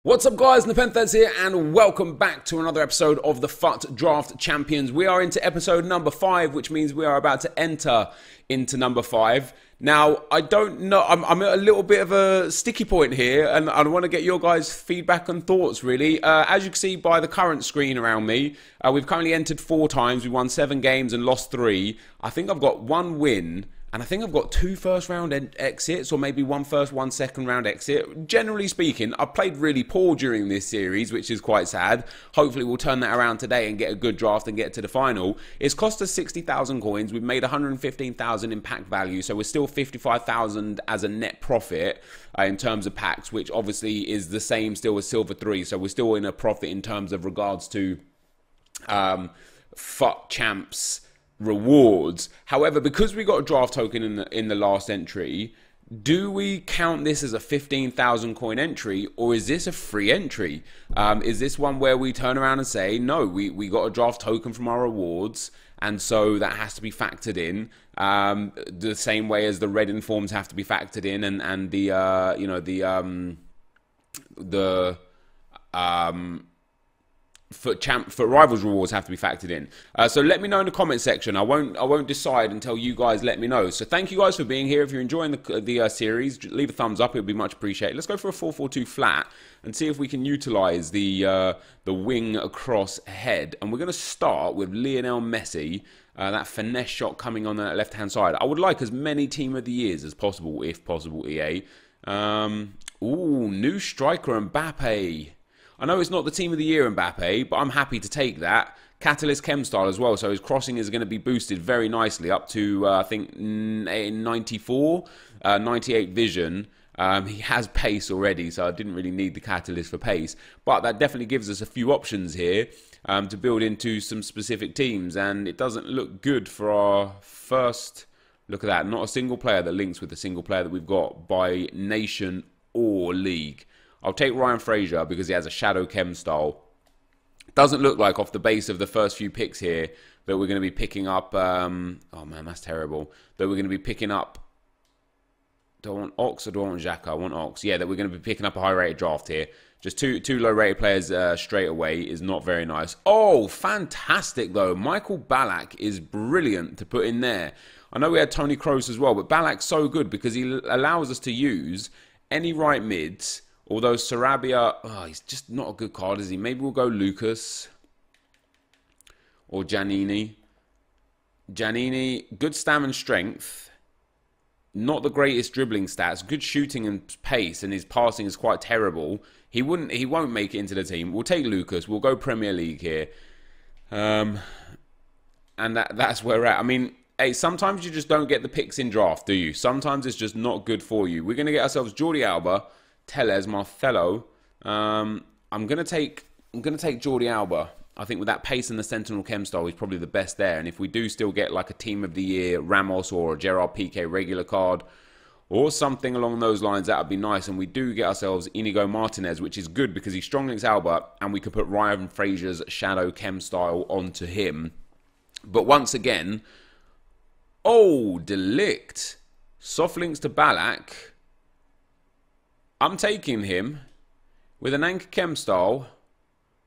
What's up guys, NepentheZ here and welcome back to another episode of the FUT Draft Champions. We are into episode number 5, which means we are about to enter into number 5. Now, I don't know, I'm at a little bit of a sticky point here and I want to get your guys' feedback and thoughts really. As you can see by the current screen around me, we've currently entered 4 times, we won 7 games and lost 3. I think I've got 1 win. And I think I've got 2 first round exits, or maybe 1 first, 1 second round exit. Generally speaking, I've played really poor during this series, which is quite sad. Hopefully we'll turn that around today and get a good draft and get to the final. It's cost us 60,000 coins. We've made 115,000 in pack value, so we're still 55,000 as a net profit in terms of packs, which obviously is the same still as Silver 3. So we're still in a profit in terms of regards to FUT Champs rewards. However, because we got a draft token in the last entry, do we count this as a 15,000 coin entry, or is this a free entry? Is this one where we turn around and say, no, we got a draft token from our rewards, and so that has to be factored in, the same way as the red informs have to be factored in, and for rivals rewards have to be factored in. So let me know in the comment section. I won't decide until you guys let me know. So thank you guys for being here. If you're enjoying the series, leave a thumbs up. It would be much appreciated. Let's go for a 4-4-2 flat and see if we can utilize the wing across ahead. And we're going to start with Lionel Messi. That finesse shot coming on the left hand side. I would like as many team of the years as possible, if possible. EA. Ooh, new striker Mbappe. I know it's not the team of the year Mbappe, but I'm happy to take that. Catalyst Chem style as well, so his crossing is going to be boosted very nicely up to, I think, 94, 98 vision. He has pace already, so I didn't really need the Catalyst for pace. But that definitely gives us a few options here to build into some specific teams. And it doesn't look good for our first... Look at that, not a single player that links with the single player that we've got by nation or league. I'll take Ryan Fraser because he has a Shadow Chem style. Doesn't look like off the base of the first few picks here that we're going to be picking up... oh man, that's terrible. That we're going to be picking up... Do I want Ox or do I want Xhaka? I want Ox. Yeah, that we're going to be picking up a high-rated draft here. Just two low-rated players straight away is not very nice. Oh, fantastic though. Michael Ballack is brilliant to put in there. I know we had Tony Kroos as well, but Ballack's so good because he allows us to use any right mids. Although Sarabia, oh, he's just not a good card, is he? Maybe we'll go Lucas or Giannini. Giannini, good stamina and strength. Not the greatest dribbling stats. Good shooting and pace, and his passing is quite terrible. He won't make it into the team. We'll take Lucas. We'll go Premier League here. And that's where we're at. I mean, hey, sometimes you just don't get the picks in draft, do you? Sometimes it's just not good for you. We're going to get ourselves Jordi Alba. Tellez, Marcelo. I'm gonna take Jordi Alba. I think with that pace and the Sentinel Chem style, he's probably the best there. And if we do still get like a Team of the Year Ramos or a Gerard Piqué regular card or something along those lines, that would be nice. And we do get ourselves Inigo Martinez, which is good because he strong links Alba, and we could put Ryan Fraser's Shadow Chem style onto him. But once again, oh, Delict, soft links to Ballack. I'm taking him with an Anchor Chem style.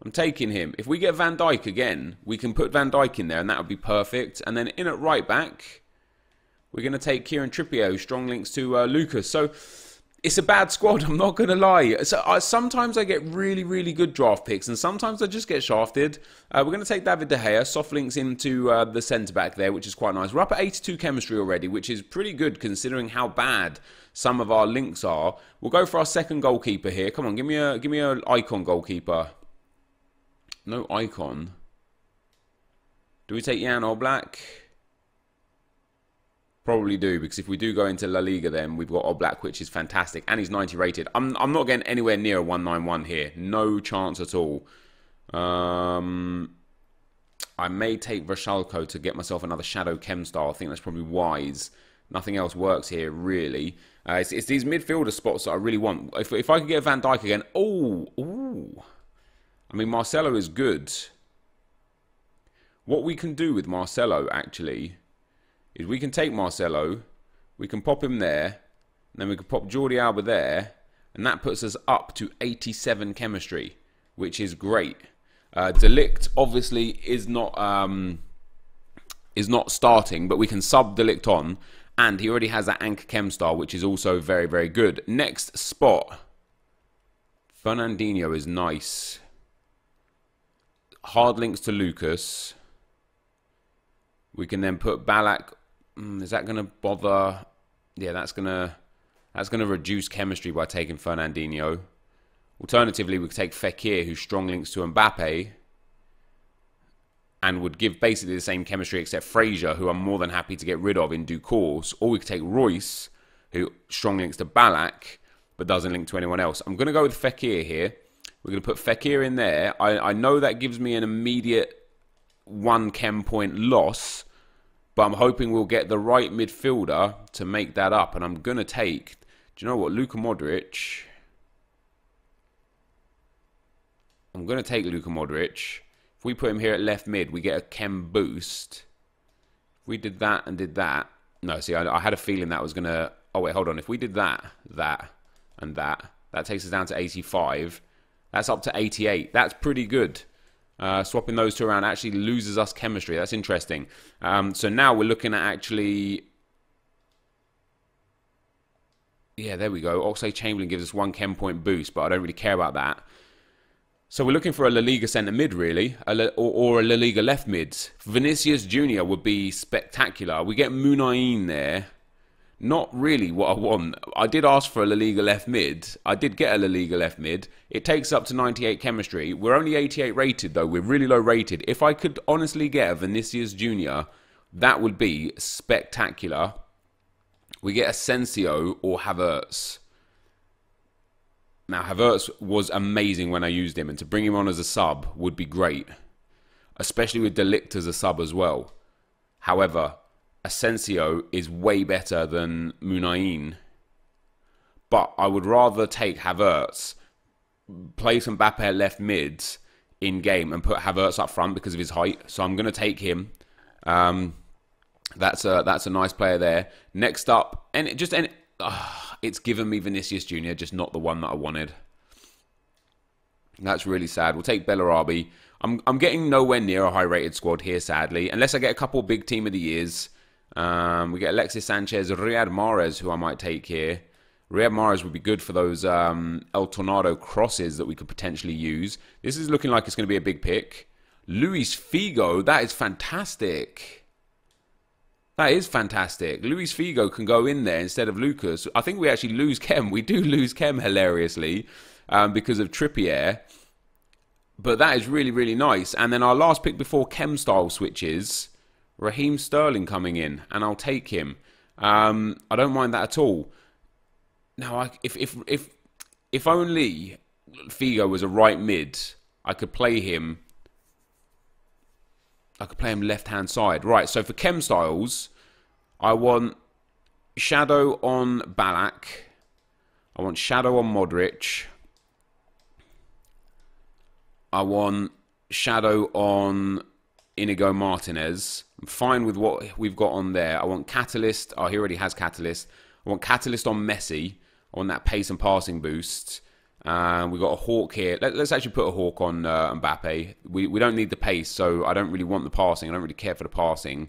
I'm taking him. If we get Van Dijk again, we can put Van Dijk in there and that would be perfect. And then in at right back, we're going to take Kieran Trippier, strong links to Lucas. So it's a bad squad, I'm not going to lie. So sometimes I get really, really good draft picks and sometimes I just get shafted. We're going to take David De Gea, soft links into the centre-back there, which is quite nice. We're up at 82 chemistry already, which is pretty good considering how bad some of our links are. We'll go for our second goalkeeper here. Come on, give me an icon goalkeeper. No icon. Do we take Jan Oblak? Probably do, because if we do go into La Liga, then we've got Oblak, which is fantastic, and he's 90 rated. I'm not getting anywhere near a 191 here. No chance at all. I may take Vrashalko to get myself another Shadow Chem style. I think that's probably wise. Nothing else works here, really. It's these midfielder spots that I really want. If I could get Van Dijk again... Oh! I mean, Marcelo is good. What we can do with Marcelo, actually, is we can take Marcelo, we can pop him there, and then we can pop Jordi Alba there, And that puts us up to 87 chemistry, which is great. De Ligt obviously is not starting, but we can sub De Ligt on. And he already has that anchor chem star, which is also very, very good. Next spot. Fernandinho is nice. Hard links to Lucas. We can then put Ballack. Is that going to bother? Yeah, that's going to reduce chemistry by taking Fernandinho. Alternatively, we could take Fekir, who's strong links to Mbappe, and would give basically the same chemistry except Fraser, who I'm more than happy to get rid of in due course. Or we could take Royce, who strong links to Ballack, but doesn't link to anyone else. I'm going to go with Fekir here. We're going to put Fekir in there. I know that gives me an immediate 1 chem point loss, but I'm hoping we'll get the right midfielder to make that up. And I'm going to take, do you know what, Luka Modrić. I'm going to take Luka Modrić. If we put him here at left mid, we get a chem boost. If we did that and did that. No, see, I had a feeling that was going to... Oh, wait, hold on. If we did that, and that takes us down to 85. That's up to 88. That's pretty good. Swapping those two around actually loses us chemistry. That's interesting. So now we're looking at actually... Yeah, there we go. Oxlade-Chamberlain gives us 1 chem point boost, but I don't really care about that. So we're looking for a La Liga centre mid, really, or a La Liga left mid. Vinicius Jr. would be spectacular. We get Muniain there. Not really what I want. I did ask for a La Liga left mid. I did get a La Liga left mid. It takes up to 98 chemistry. We're only 88 rated, though. We're really low rated. If I could honestly get a Vinicius Jr., that would be spectacular. We get Asensio or Havertz. Now, Havertz was amazing when I used him, and to bring him on as a sub would be great, especially with De Ligt as a sub as well. However, Asensio is way better than Muniain, but I would rather take Havertz, play some Mbappe at left mids in game, and put Havertz up front because of his height. So I'm going to take him. That's a nice player there. Next up, it's given me Vinicius Jr., just not the one that I wanted. That's really sad. We'll take Bellarabi. I'm getting nowhere near a high-rated squad here, sadly. Unless I get a couple big team of the years. We get Alexis Sanchez, Riyad Mahrez, who I might take here. Riyad Mahrez would be good for those El Tornado crosses that we could potentially use. This is looking like it's going to be a big pick. Luis Figo, that is fantastic. That is fantastic. Luis Figo can go in there instead of Lucas. I think we actually lose Chem. We do lose Chem hilariously because of Trippier. But that is really, really nice. And then our last pick before Chem style switches, Raheem Sterling coming in. And I'll take him. I don't mind that at all. Now, if only Figo was a right mid, I could play him. I could play him left-hand side. Right, so for chem styles, I want Shadow on Ballack. I want Shadow on Modrić. I want Shadow on Inigo Martinez. I'm fine with what we've got on there. I want Catalyst. Oh, he already has Catalyst. I want Catalyst on Messi. I want that pace and passing boost. We've got a Hawk here. Let's actually put a Hawk on Mbappe. We don't need the pace, so I don't really want the passing. I don't really care for the passing.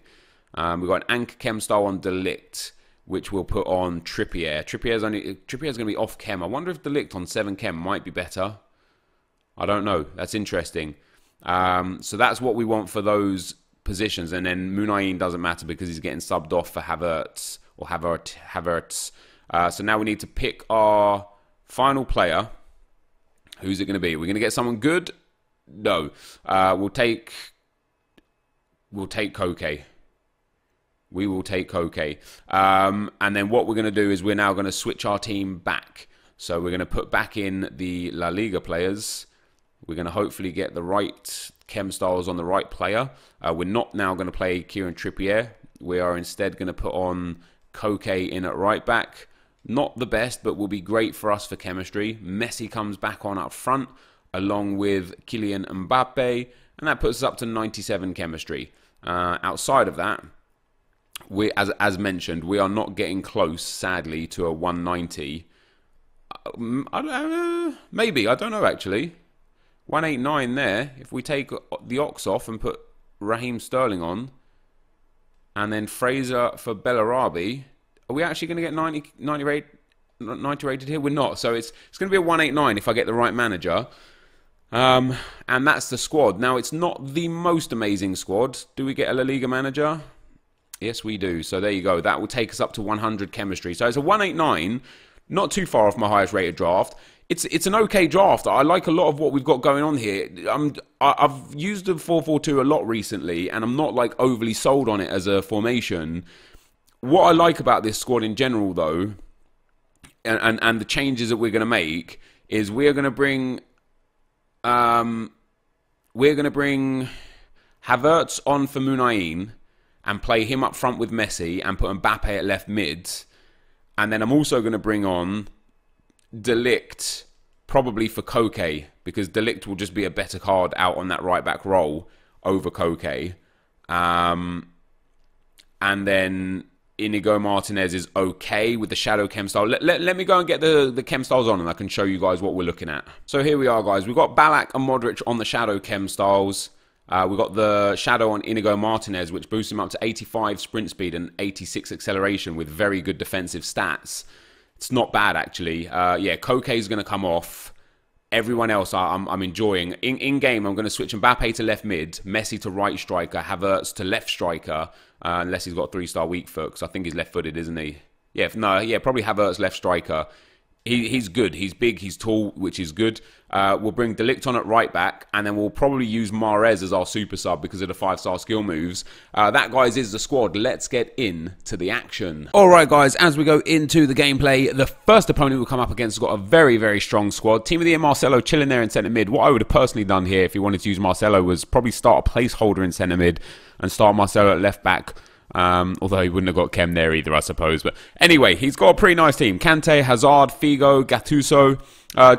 We've got an Anchor Chem style on De Ligt, which we'll put on Trippier. Trippier's going to be off Chem. I wonder if De Ligt on 7 Chem might be better. I don't know. That's interesting. So that's what we want for those positions. And then Muniain doesn't matter because he's getting subbed off for Havertz. Or Havertz. So now we need to pick our final player. Who's it going to be? We're going to get someone good? No. We'll take Koke. We will take Koke. And then what we're going to do is we're now going to switch our team back. So we're going to put back in the La Liga players. We're going to hopefully get the right chem styles on the right player. We're not now going to play Kieran Trippier. We are instead going to put on Koke in at right back. Not the best, but will be great for us for chemistry. Messi comes back on up front, along with Kylian Mbappe, and that puts us up to 97 chemistry. Outside of that, as mentioned, we are not getting close, sadly, to a 190. I don't know, maybe, I don't know actually. 189 there. If we take the Ox off and put Raheem Sterling on, and then Fraser for Bellarabi, are we actually going to get 90 rated here? We're not. So it's going to be a 189 if I get the right manager. And that's the squad. Now, it's not the most amazing squad. Do we get a La Liga manager? Yes, we do. So there you go. That will take us up to 100 chemistry. So it's a 189, not too far off my highest rated draft. It's an okay draft. I like a lot of what we've got going on here. I've used the 4-4-2 a lot recently, and I'm not like overly sold on it as a formation. What I like about this squad in general, though, and the changes that we're going to make, is we're going to bring Havertz on for Munain and play him up front with Messi and put Mbappe at left mid. And then I'm also going to bring on De Ligt, probably for Koke, because De Ligt will just be a better card out on that right-back role over Koke. And then Inigo Martinez is okay with the shadow chem style. Let me go and get the chem styles on, and I can show you guys what we're looking at. So here we are, guys. We've got Ballack and Modrić on the shadow chem styles. We've got the shadow on Inigo Martinez, which boosts him up to 85 sprint speed and 86 acceleration with very good defensive stats. It's not bad, actually. Yeah, Koke is going to come off. Everyone else I'm enjoying. In-game, I'm going to switch Mbappe to left mid, Messi to right striker, Havertz to left striker, unless he's got a 3-star weak foot, because I think he's left-footed, isn't he? Yeah, probably Havertz left striker. He's good. He's big. He's tall, which is good. We'll bring De Ligt on at right back, and then we'll probably use Mahrez as our super sub because of the 5-star skill moves. That, guys, is the squad. Let's get into the action. All right, guys, as we go into the gameplay, the first opponent we'll come up against has got a very, very strong squad. Team of the year Marcelo chilling there in centre mid. What I would have personally done here if you wanted to use Marcelo was probably start a placeholder in centre mid and start Marcelo at left back. Although he wouldn't have got Kem there either, I suppose. But anyway, he's got a pretty nice team. Kante, Hazard, Figo, Gattuso.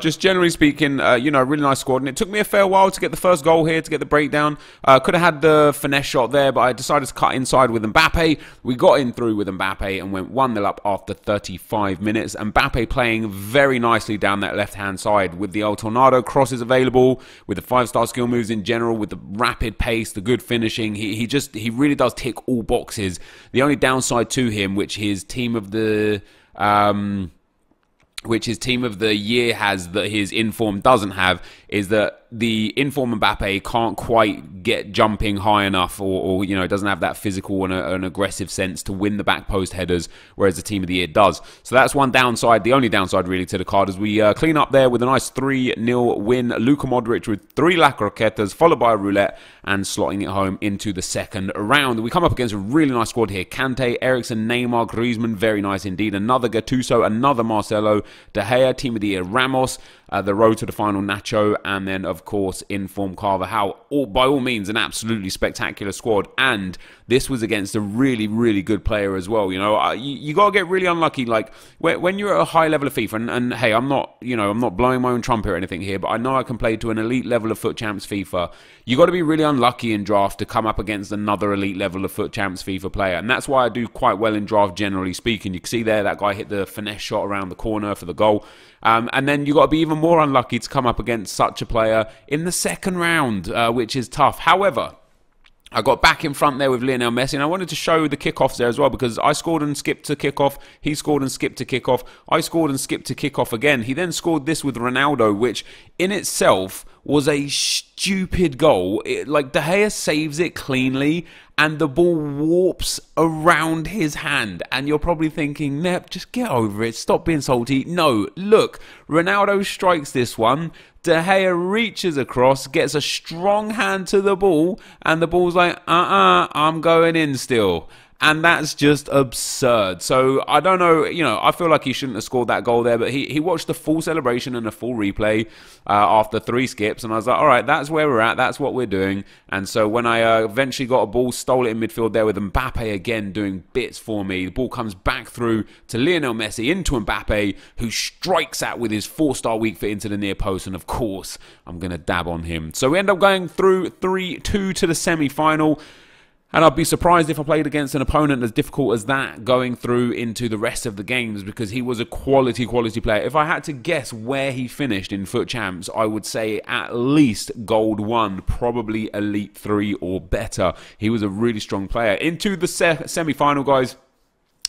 Just generally speaking, you know, really nice squad. And it took me a fair while to get the first goal here, to get the breakdown. Could have had the finesse shot there, but I decided to cut inside with Mbappe. We got in through with Mbappe and went 1-0 up after 35 minutes. Mbappe playing very nicely down that left-hand side with the El Tornado crosses available, with the 5-star skill moves in general, with the rapid pace, the good finishing. He really does tick all boxes. The only downside to him, which his team of the year has that his inform doesn't have, is that the inform Mbappe can't quite get jumping high enough, or you know, doesn't have that physical and an aggressive sense to win the back post headers, whereas the team of the year does. So that's one downside. The only downside really to the card is we clean up there with a nice 3-0 win. Luka Modrić with 3 La Croquetas, followed by a roulette, and slotting it home into the second round. We come up against a really nice squad here. Kante, Eriksen, Neymar, Griezmann, very nice indeed. Another Gattuso, another Marcelo, De Gea, team of the year Ramos, the road to the final Nacho, and then of course inform Carvajal. By all means an absolutely spectacular squad, and this was against a really, really good player as well. You know, you got to get really unlucky. Like when you're at a high level of FIFA, and hey, I'm not blowing my own trumpet or anything here, but I know I can play to an elite level of FUT Champs FIFA. You got to be really unlucky in draft to come up against another elite level of FUT Champs FIFA player, and that's why I do quite well in draft generally speaking. You can see there that guy hit the finesse shot around the corner for the goal. And then you got to be even more unlucky to come up against such a player in the second round, which is tough. However, I got back in front there with Lionel Messi, and I wanted to show the kickoffs there as well, because I scored and skipped to kickoff. He scored and skipped to kickoff. I scored and skipped to kickoff again. He then scored this with Ronaldo, which in itself was a stupid goal. Like De Gea saves it cleanly, and the ball warps around his hand. And you're probably thinking, Nep, just get over it. Stop being salty. No, look, Ronaldo strikes this one. De Gea reaches across, gets a strong hand to the ball, and the ball's like, I'm going in still. And that's just absurd. So, I don't know, you know, I feel like he shouldn't have scored that goal there, but he watched the full celebration and a full replay after 3 skips, and I was like, all right, that's where we're at, that's what we're doing. And so when I eventually got a ball, stole it in midfield there with Mbappe again doing bits for me, the ball comes back through to Lionel Messi into Mbappe, who strikes out with his 4-star weak foot into the near post, and of course, I'm going to dab on him. So we end up going through 3-2 to the semi-final. And I'd be surprised if I played against an opponent as difficult as that going through into the rest of the games, because he was a quality player. If I had to guess where he finished in FUT Champs, I would say at least Gold 1, probably Elite 3 or better. He was a really strong player. Into the semi-final, guys.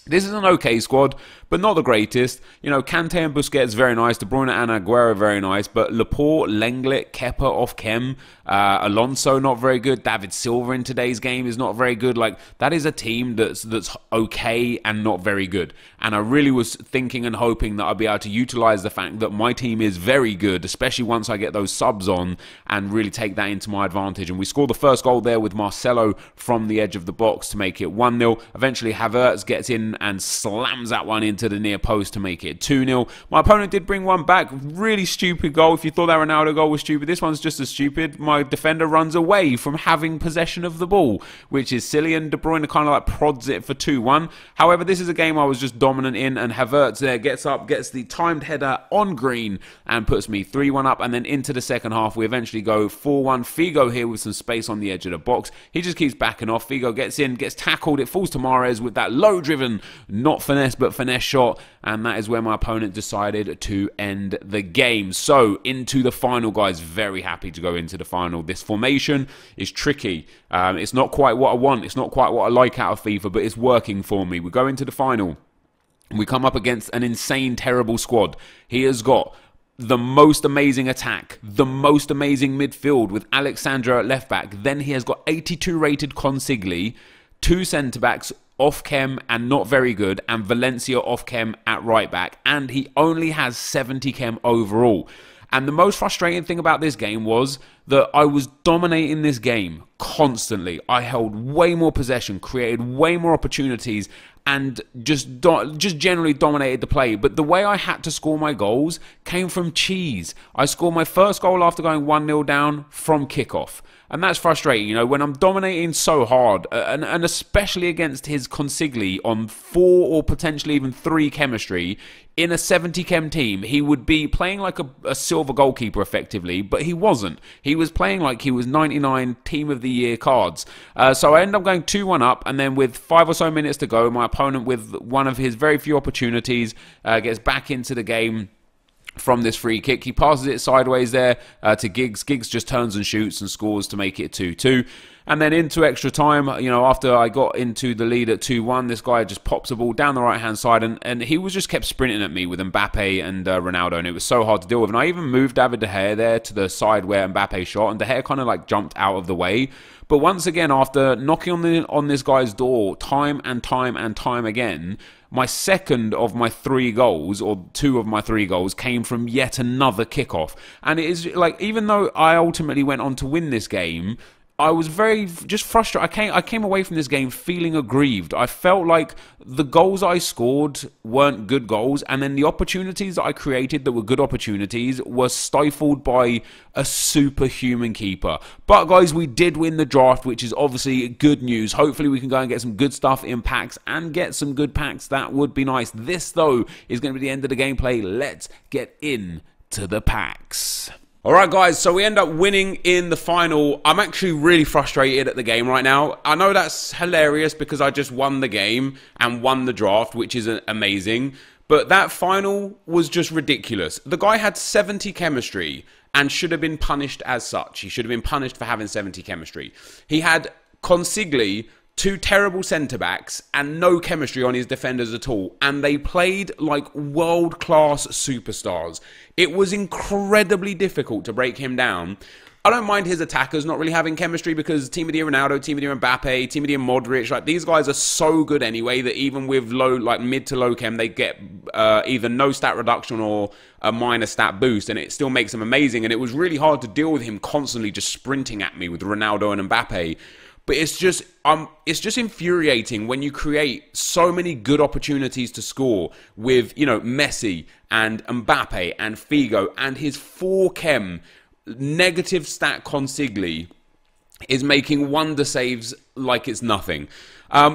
This is an okay squad, but not the greatest. You know, Kante and Busquets, very nice. De Bruyne and Aguero, very nice. But Laporte, Lenglet, Kepa off Chem, Alonso, not very good. David Silva in today's game is not very good. Like, that is a team that's okay and not very good. And I really was thinking and hoping that I'd be able to utilize the fact that my team is very good, especially once I get those subs on, and really take that into my advantage. And we scored the first goal there with Marcelo from the edge of the box to make it 1-0. Eventually, Havertz gets in and slams that one into the near post to make it 2-0. My opponent did bring one back. Really stupid goal. If you thought that Ronaldo goal was stupid, this one's just as stupid. My defender runs away from having possession of the ball, which is silly, and De Bruyne kind of like prods it for 2-1. However, this is a game I was just dominant in, and Havertz there gets up, gets the timed header on green, and puts me 3-1 up. And then into the second half, we eventually go 4-1. Figo here with some space on the edge of the box. He just keeps backing off. Figo gets in, gets tackled. It falls to Mahrez with that low-driven, not finesse, but finesse shot, and that is where my opponent decided to end the game. So, into the final, guys. Very happy to go into the final. This formation is tricky. It's not quite what I want. It's not quite what I like out of FIFA, but it's working for me. We go into the final. We come up against an insane, terrible squad. He has got the most amazing attack, the most amazing midfield with Alexandra at left back. Then he has got 82 rated Consigli, 2 centre-backs, off Chem and not very good, and Valencia off Chem at right back, and he only has 70 Chem overall. And the most frustrating thing about this game was that I was dominating this game constantly. I held way more possession, created way more opportunities, and just generally dominated the play. But the way I had to score my goals came from cheese. I scored my first goal after going 1-0 down from kickoff. And that's frustrating, you know, when I'm dominating so hard, and especially against his Consigli on 4 or potentially even 3 chemistry, in a 70 chem team, he would be playing like a silver goalkeeper effectively, but he wasn't. He was playing like he was 99 Team of the Year cards. So I end up going 2-1 up, and then with 5 or so minutes to go, my opponent, with one of his very few opportunities, gets back into the game from this free kick. He passes it sideways there to Giggs. Giggs just turns and shoots and scores to make it 2-2. And then into extra time, you know, after I got into the lead at 2-1, this guy just pops a ball down the right-hand side, and he was just kept sprinting at me with Mbappe and Ronaldo, and it was so hard to deal with. And I even moved David De Gea there to the side where Mbappe shot, and De Gea kind of like jumped out of the way. But once again, after knocking on this guy's door time and time and time again, my second of my 3 goals, or 2 of my 3 goals, came from yet another kickoff. And it is like, even though I ultimately went on to win this game, I was very just frustrated. I came away from this game feeling aggrieved. I felt like the goals I scored weren't good goals, and then the opportunities that I created that were good opportunities were stifled by a superhuman keeper. But guys, we did win the draft, which is obviously good news. Hopefully we can go and get some good stuff in packs and get some good packs. That would be nice. This, though, is going to be the end of the gameplay. Let's get into the packs. Alright guys, so we end up winning in the final. I'm actually really frustrated at the game right now. I know that's hilarious because I just won the game and won the draft, which is amazing. But that final was just ridiculous. The guy had 70 chemistry and should have been punished as such. He should have been punished for having 70 chemistry. He had Consigli, 2 terrible centre-backs, and no chemistry on his defenders at all. And they played like world-class superstars. It was incredibly difficult to break him down. I don't mind his attackers not really having chemistry, because Team of the Year Ronaldo, Team of the Year Mbappe, Team of the Year Modrić, like, these guys are so good anyway that even with low, like mid to low chem, they get either no stat reduction or a minor stat boost, and it still makes them amazing. And it was really hard to deal with him constantly just sprinting at me with Ronaldo and Mbappe. But it's just infuriating when you create so many good opportunities to score with, you know, Messi and Mbappe and Figo, and his 4 chem negative stat Consigli is making wonder saves like it's nothing.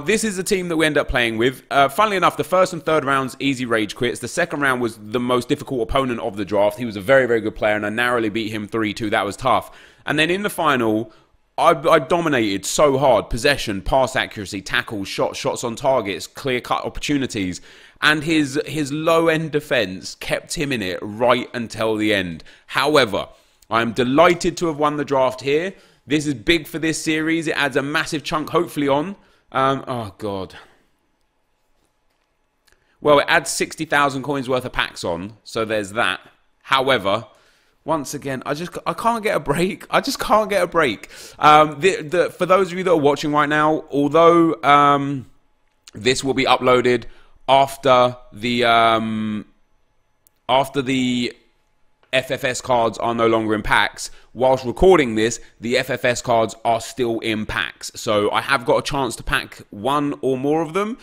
This is the team that we end up playing with. Funnily enough, the first and third rounds, easy rage quits. The second round was the most difficult opponent of the draft. He was a very, very good player, and I narrowly beat him 3-2. That was tough. And then in the final, I dominated so hard. Possession, pass accuracy, tackles, shots on targets, clear-cut opportunities. And his low-end defence kept him in it right until the end. However, I'm delighted to have won the draft here. This is big for this series. It adds a massive chunk, hopefully, on. Oh, God. Well, it adds 60,000 coins worth of packs on. So there's that. However, once again, I can't get a break. I just can't get a break. For those of you that are watching right now, although this will be uploaded after the FFS cards are no longer in packs, whilst recording this, the FFS cards are still in packs. So I have got a chance to pack one or more of them.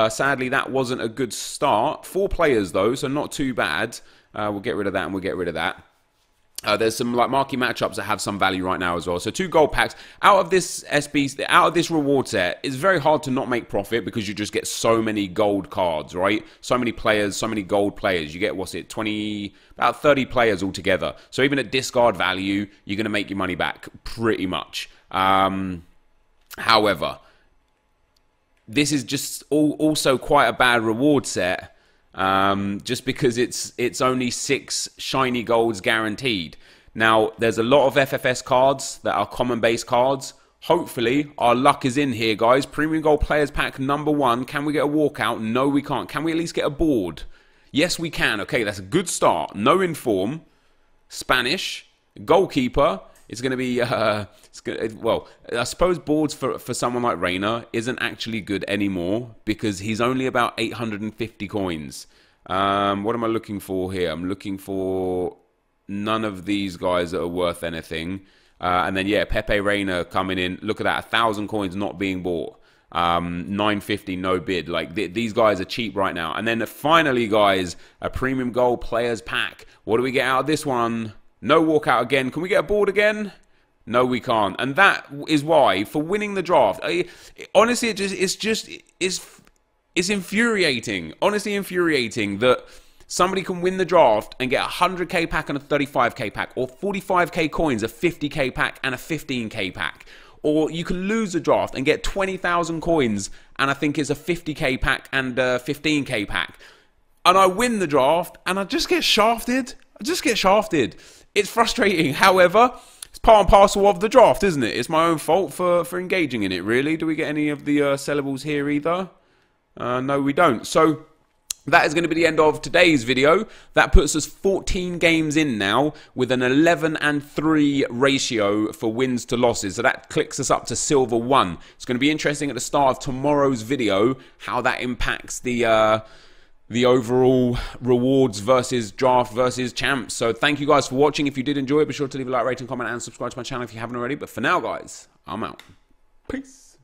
Sadly, that wasn't a good start. 4 players though, so not too bad. We'll get rid of that and we'll get rid of that. There's some like marquee matchups that have some value right now as well. So 2 gold packs out of this out of this reward set. It's very hard to not make profit because you just get so many gold cards, right? So many players, so many gold players. You get about 30 players altogether. So even at discard value, you're going to make your money back pretty much. However, this is just also quite a bad reward set. Just because it's only 6 shiny golds guaranteed. Now, there's a lot of FFS cards that are common base cards. Hopefully, our luck is in here, guys. Premium Gold Players Pack number 1. Can we get a walkout? No, we can't. Can we at least get a board? Yes, we can. Okay, that's a good start. No inform. Spanish. Goalkeeper. It's going to be, well, I suppose boards for someone like Reina isn't actually good anymore because he's only about 850 coins. What am I looking for here? I'm looking for none of these guys that are worth anything. And then, yeah, Pepe Reina coming in. Look at that, 1,000 coins not being bought. 950 no bid. Like these guys are cheap right now. And then finally, guys, a Premium Gold Players Pack. What do we get out of this one? No walkout again. Can we get a board again? No, we can't. And that is why, for winning the draft, honestly, it's infuriating. Honestly infuriating that somebody can win the draft and get a 100k pack and a 35k pack, or 45k coins, a 50k pack and a 15k pack. Or you can lose the draft and get 20,000 coins and I think it's a 50k pack and a 15k pack. And I win the draft and I just get shafted. It's frustrating. However, it's part and parcel of the draft, isn't it? It's my own fault for engaging in it, really. Do we get any of the sellables here either? No, we don't. So that is going to be the end of today's video. That puts us 14 games in now with an 11-3 ratio for wins to losses. So that clicks us up to silver 1. It's going to be interesting at the start of tomorrow's video how that impacts the overall rewards versus draft versus champs. So thank you guys for watching. If you did enjoy it, be sure to leave a like, rating, comment, and subscribe to my channel if you haven't already. But for now, guys, I'm out. Peace.